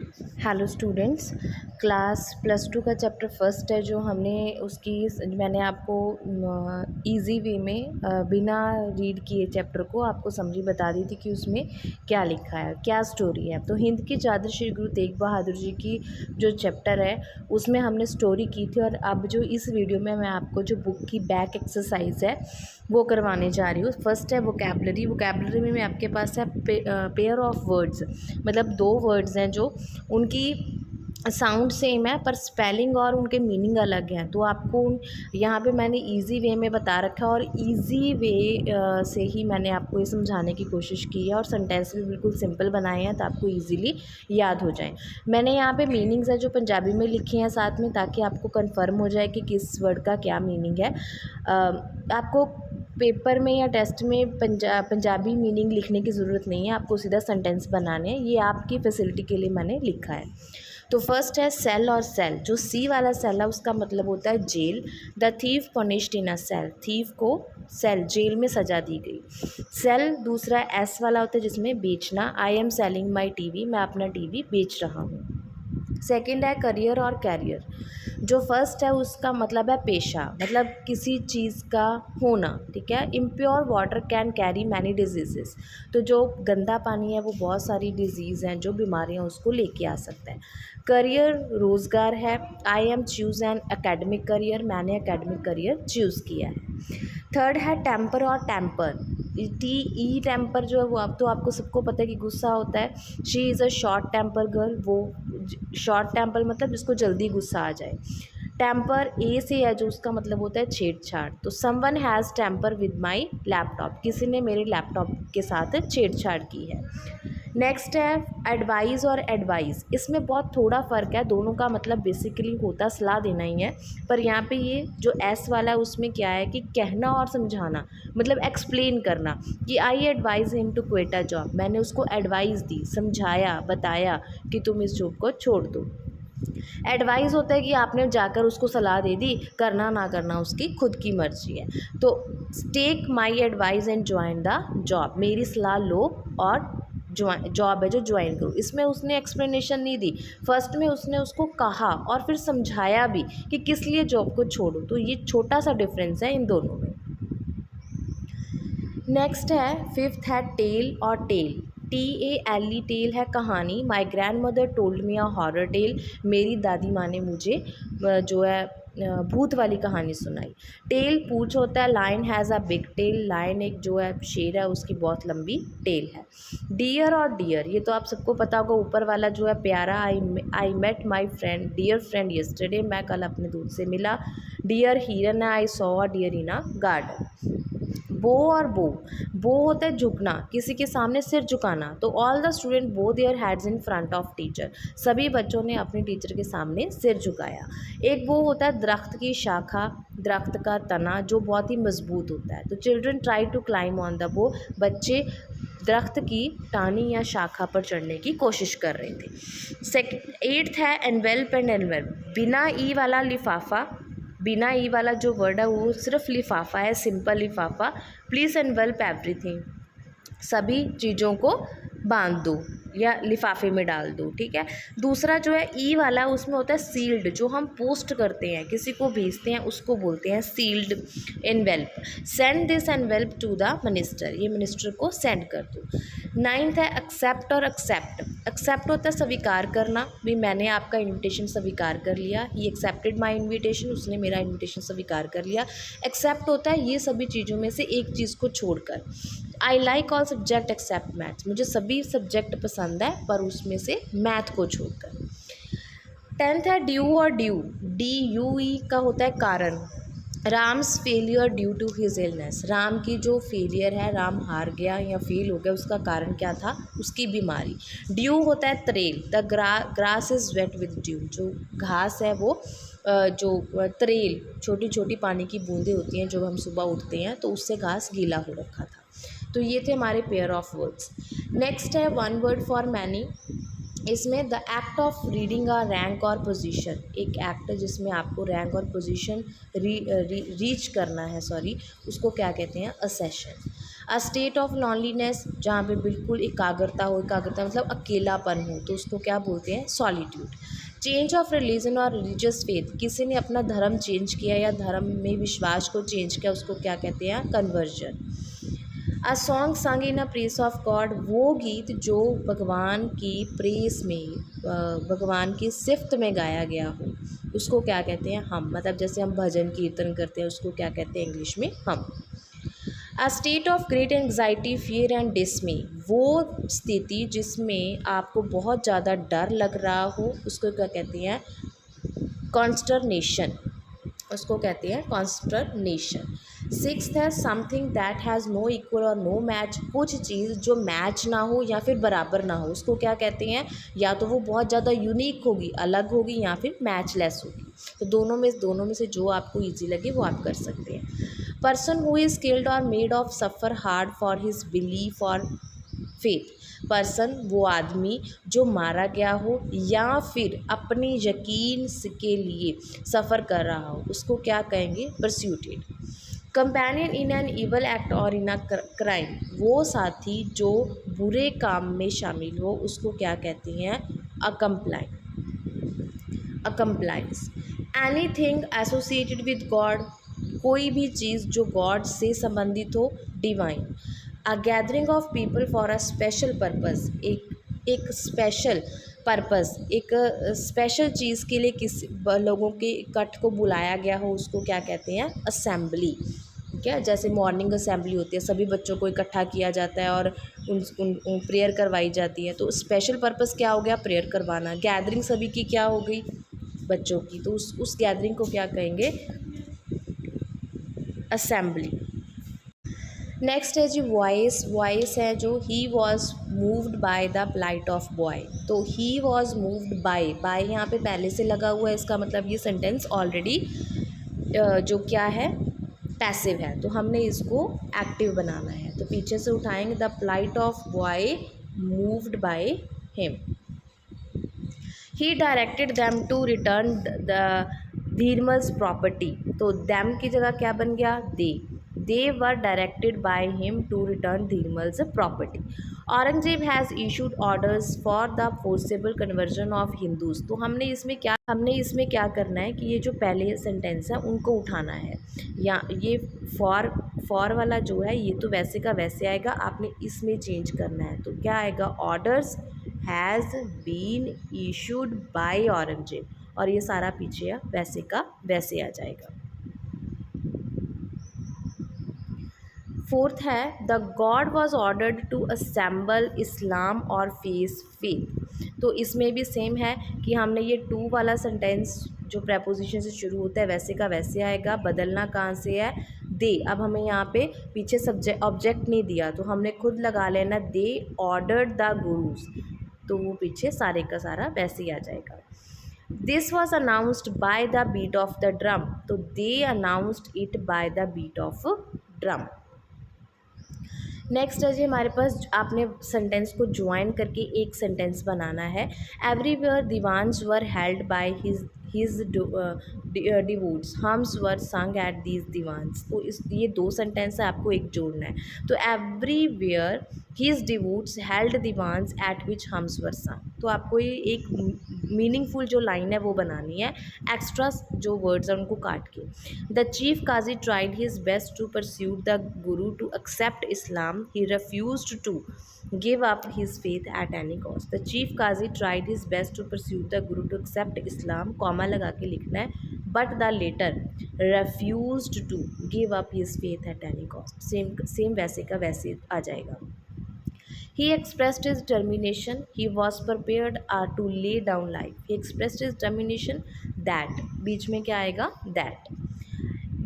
Hello students, class plus two का chapter first है जो हमने उसकी मैंने आपको इजी वे में बिना रीड किए चैप्टर को आपको समरी बता दी थी कि उसमें क्या लिखा है, क्या स्टोरी है। तो हिंद की चादर श्री गुरु तेग बहादुर जी की जो चैप्टर है उसमें हमने स्टोरी की थी। और अब जो इस वीडियो में मैं आपको जो बुक की बैक एक्सरसाइज है वो करवाने जा रही हूँ। फर्स्ट है वोकैबलरी में आपके पास है पेयर ऑफ वर्ड्स, मतलब दो वर्ड्स हैं जो उनकी साउंड सेम है पर स्पेलिंग और उनके मीनिंग अलग हैं। तो आपको यहाँ पे मैंने इजी वे में बता रखा है और इजी वे से ही मैंने आपको ये समझाने की कोशिश की है और सेंटेंस भी बिल्कुल सिंपल बनाए हैं तो आपको इजीली याद हो जाए। मैंने यहाँ पे मीनिंग्स है जो पंजाबी में लिखे हैं साथ में, ताकि आपको कंफर्म हो जाए कि किस वर्ड का क्या मीनिंग है। आपको पेपर में या टेस्ट में पंजाबी मीनिंग लिखने की ज़रूरत नहीं है, आपको सीधा सेंटेंस बनाने हैं। ये आपकी फैसिलिटी के लिए मैंने लिखा है। तो फर्स्ट है सेल और सेल। जो सी वाला सेल है उसका मतलब होता है जेल। The thief punished in a cell, thief को सेल जेल में सजा दी गई। सेल दूसरा एस वाला होता है जिसमें बेचना। I am selling my TV, मैं अपना टीवी बेच रहा हूँ। सेकंड है करियर और कैरियर। जो फर्स्ट है उसका मतलब है पेशा, मतलब किसी चीज़ का होना, ठीक है। Impure water can carry many disease, तो जो गंदा पानी है वो बहुत सारी डिजीज़ हैं, जो बीमारियां उसको लेके आ सकता है। करियर रोज़गार है। I am choose an academic career, मैंने एकेडमिक करियर चूज़ किया है। थर्ड है टेम्पर और टेम्पर। टी ई टेम्पर जो है वो अब तो आपको सबको पता है कि गुस्सा होता है। She is a short temper girl, वो शॉर्ट टेम्पर मतलब जिसको जल्दी गुस्सा आ जाए। टेम्पर ए से है जो उसका मतलब होता है छेड़छाड़। तो someone has temper with my laptop, किसी ने मेरे लैपटॉप के साथ छेड़छाड़ की है। नेक्स्ट है एडवाइस और एडवाइस। इसमें बहुत थोड़ा फ़र्क है, दोनों का मतलब बेसिकली होता सलाह देना ही है। पर यहाँ पे ये जो एस वाला है उसमें क्या है कि कहना और समझाना, मतलब एक्सप्लेन करना कि I advise him to quit a job, मैंने उसको एडवाइस दी, समझाया, बताया कि तुम इस जॉब को छोड़ दो। एडवाइस होता है कि आपने जाकर उसको सलाह दे दी, करना ना करना उसकी खुद की मर्जी है। तो take my advice and join the job, मेरी सलाह लो और जॉब है जो ज्वाइन करो। इसमें उसने एक्सप्लेनेशन नहीं दी, फर्स्ट में उसने उसको कहा और फिर समझाया भी कि किस लिए जॉब को छोड़ो। तो ये छोटा सा डिफरेंस है इन दोनों में। नेक्स्ट है फिफ्थ है टेल और टेल। TALE टेल है कहानी। My grandmother told me a horror tale, मेरी दादी माँ ने मुझे जो है भूत वाली कहानी सुनाई। टेल पूंछ होता है। Lion has a big tail, lion एक जो है शेर है उसकी बहुत लंबी टेल है। डियर और डियर, ये तो आप सबको पता होगा, ऊपर वाला जो है प्यारा। I met my friend dear friend yesterday, मैं कल अपने दोस्त से मिला। डियर हिरन है। I saw a deer in a garden. Bow और बो होता है झुकना, किसी के सामने सिर झुकाना। तो ऑल द स्टूडेंट बो their heads in front of teacher, सभी बच्चों ने अपने टीचर के सामने सिर झुकाया। एक बो होता है दरख्त की शाखा, दरख्त का तना जो बहुत ही मजबूत होता है। तो children try to climb on the bough, बच्चे दरख्त की टानी या शाखा पर चढ़ने की कोशिश कर रहे थे। एट्थ है एनवेल्प एंड एनवेल्प। बिना ई वाला लिफाफा, बिना ई वाला जो वर्ड है वो सिर्फ लिफाफा है, सिंपल लिफाफा। प्लीज़ एनवेल्प एवरीथिंग, सभी चीज़ों को बांध दो या लिफाफे में डाल दो, ठीक है। दूसरा जो है ई वाला उसमें होता है सील्ड, जो हम पोस्ट करते हैं, किसी को भेजते हैं उसको बोलते हैं sealed envelope. Send this envelope to the minister, ये मिनिस्टर को सेंड कर दो। नाइन्थ है एक्सेप्ट और एक्सेप्ट। एक्सेप्ट होता है स्वीकार करना, भी मैंने आपका इन्विटेशन स्वीकार कर लिया, ही एक्सेप्टेड माई इन्विटेशन, उसने मेरा इन्विटेशन स्वीकार कर लिया। एक्सेप्ट होता है ये सभी चीज़ों में से एक चीज़ को छोड़कर। I like all subject except maths, मुझे सभी सब्जेक्ट पसंद है पर उसमें से मैथ को छोड़कर। टेंथ है ड्यू और ड्यू। DUE का होता है कारण। Ram's failure due to his illness, Ram की जो फेलियर है, राम हार गया या फेल हो गया, उसका कारण क्या था, उसकी बीमारी। ड्यू होता है तरेल। The grass is wet with dew, जो घास है वो जो तरेल, छोटी छोटी पानी की बूंदें होती हैं जब हम सुबह उठते हैं तो उससे घास गीला हो रखा था। तो ये थे हमारे पेयर ऑफ वर्ड्स। नेक्स्ट है वन वर्ड फॉर मैनी। इसमें the act of reading a rank और पोजीशन, एक एक्ट है जिसमें आपको रैंक और पोजीशन रीच करना है, उसको क्या कहते हैं, असेशन। अ स्टेट ऑफ लॉनलीनेस, जहाँ पे बिल्कुल एकाग्रता हो, एकाग्रता मतलब अकेलापन हो, तो उसको क्या बोलते हैं, सॉलिट्यूड। चेंज ऑफ रिलीजन और रिलीजियस फेथ, किसी ने अपना धर्म चेंज किया या धर्म में विश्वास को चेंज किया, उसको क्या कहते हैं, कन्वर्जन। अ सॉन्ग संग इन अ प्रेस ऑफ गॉड, वो गीत जो भगवान की प्रेस में, भगवान की सिफ्त में गाया गया हो, उसको क्या कहते हैं, हम। मतलब जैसे हम भजन कीर्तन करते हैं, उसको क्या कहते हैं इंग्लिश में, हम। A state of great anxiety fear and डिसमे, वो स्थिति जिसमें आपको बहुत ज़्यादा डर लग रहा हो, उसको क्या कहते हैं, कॉन्स्टरनेशन, उसको कहते हैं कॉन्स्टरनेशन। सिक्स्थ है something that has no equal और नो मैच, कुछ चीज़ जो मैच ना हो या फिर बराबर ना हो, उसको क्या कहते हैं, या तो वो बहुत ज़्यादा यूनिक होगी, अलग होगी, या फिर मैचलेस होगी। तो दोनों में से जो आपको ईजी लगे वो आप कर सकते हैं। पर्सन हु इज़ स्किल्ड और made of suffer hard for his belief और फेथ, पर्सन वो आदमी जो मारा गया हो या फिर अपनी यकीन के लिए सफ़र कर रहा हो, उसको क्या कहेंगे, persuaded. Companion in an evil act और इन अ क्राइम, वो साथी जो बुरे काम में शामिल हो, उसको क्या कहते हैं, accomplice. Anything associated with god, कोई भी चीज़ जो गॉड से संबंधित हो, divine. A gathering of people for a special purpose, एक स्पेशल पर्पस, एक स्पेशल चीज़ के लिए किसी लोगों के इकट्ठ को बुलाया गया हो, उसको क्या कहते हैं, असेंबली। ठीक है, जैसे मॉर्निंग असेंबली होती है, सभी बच्चों को इकट्ठा किया जाता है और उन प्रेयर करवाई जाती है, तो स्पेशल पर्पस क्या हो गया, प्रेयर करवाना। गैदरिंग सभी की क्या हो गई, बच्चों की, तो उस गैदरिंग को क्या कहेंगे, असेंबली। नेक्स्ट है जी वॉइस, वॉइस है जो he was moved by the plight of boy, तो ही वॉज मूव्ड बाय यहाँ पे पहले से लगा हुआ है, इसका मतलब ये सेंटेंस ऑलरेडी जो क्या है, पैसिव है, तो हमने इसको एक्टिव बनाना है, तो पीछे से उठाएंगे, the plight of boy moved by him. He directed them to return the Dhirmal's property, तो दैम की जगह क्या बन गया, they were directed by him to return Dhirmal's property. Aurangzeb has issued orders for the forcible conversion of Hindus, तो हमने इसमें क्या करना है कि ये जो पहले सेंटेंस है उनको उठाना है, या ये फॉर वाला जो है ये तो वैसे का वैसे आएगा, आपने इसमें चेंज करना है, तो क्या आएगा, orders has been issued by Aurangzeb, और ये सारा पीछे वैसे का वैसे आ जाएगा। फोर्थ है the god was ordered to assemble Islam और फेस फेथ, तो इसमें भी सेम है कि हमने ये टू वाला सेंटेंस जो प्रेपोजिशन से शुरू होता है वैसे का वैसे आएगा, बदलना कहाँ से है, दे। अब हमें यहाँ पे पीछे सब्जेक्ट ऑब्जेक्ट नहीं दिया, तो हमने खुद लगा लेना, दे ऑर्डर्ड द गुरुज, तो वो पीछे सारे का सारा वैसे ही आ जाएगा। This was announced by the beat of the drum, तो they announced it by the beat of drum. Next है जी हमारे पास, आपने सेंटेंस को ज्वाइन करके एक सेंटेंस बनाना है। Everywhere diwans were held by his devotees, hymns were sung at these Devans, तो ये दो सेंटेंस है, आपको एक जोड़ना है, तो everywhere his devotees held diwans at which hymns were sung, तो आपको ये एक मीनिंगफुल जो लाइन है वो बनानी है, एक्स्ट्रा जो वर्ड्स हैं उनको काट के। The chief qazi tried his best to pursue the guru to accept Islam, he refused to give up his faith at any cost, the chief qazi tried his best to pursue the guru to accept Islam, comma लगा के लिखना है, but the latter refused to give up his faith at any cost, same वैसे का वैसे आ जाएगा। He expressed his determination. He was prepared to lay down life. He expressed his determination that, बीच में क्या आएगा, that.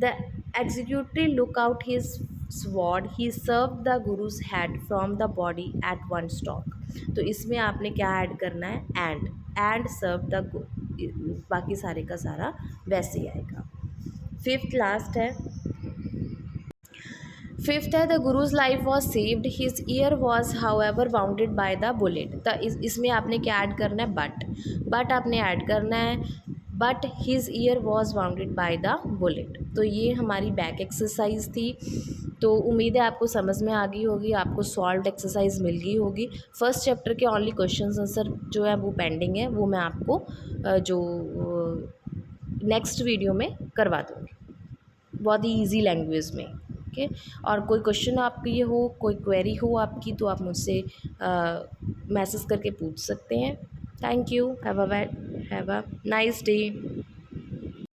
The executive look out his sword. He served the guru's head from the body at one stroke. तो इसमें आपने क्या add करना है, and serve the बाकी सारे का सारा वैसे ही आएगा। फिफ्थ लास्ट है, फिफ्थ है the guru's life was saved, his ear was however bounded by the bullet, तो इसमें आपने क्या ऐड करना है, बट आपने ऐड करना है, but his ear was bounded bye the bullet. तो ये हमारी बैक एक्सरसाइज थी। तो उम्मीद है आपको समझ में आ गई होगी, आपको सॉल्व्ड एक्सरसाइज मिल गई होगी। फर्स्ट चैप्टर के ओनली क्वेश्चन आंसर जो है वो पेंडिंग है, वो मैं आपको जो नेक्स्ट वीडियो में करवा दूँगी बहुत ही ईजी लैंग्वेज में। ओके, और कोई क्वेश्चन आपकी ये हो, कोई क्वेरी हो आपकी, तो आप मुझसे मैसेज करके पूछ सकते हैं। Thank you, have a nice day.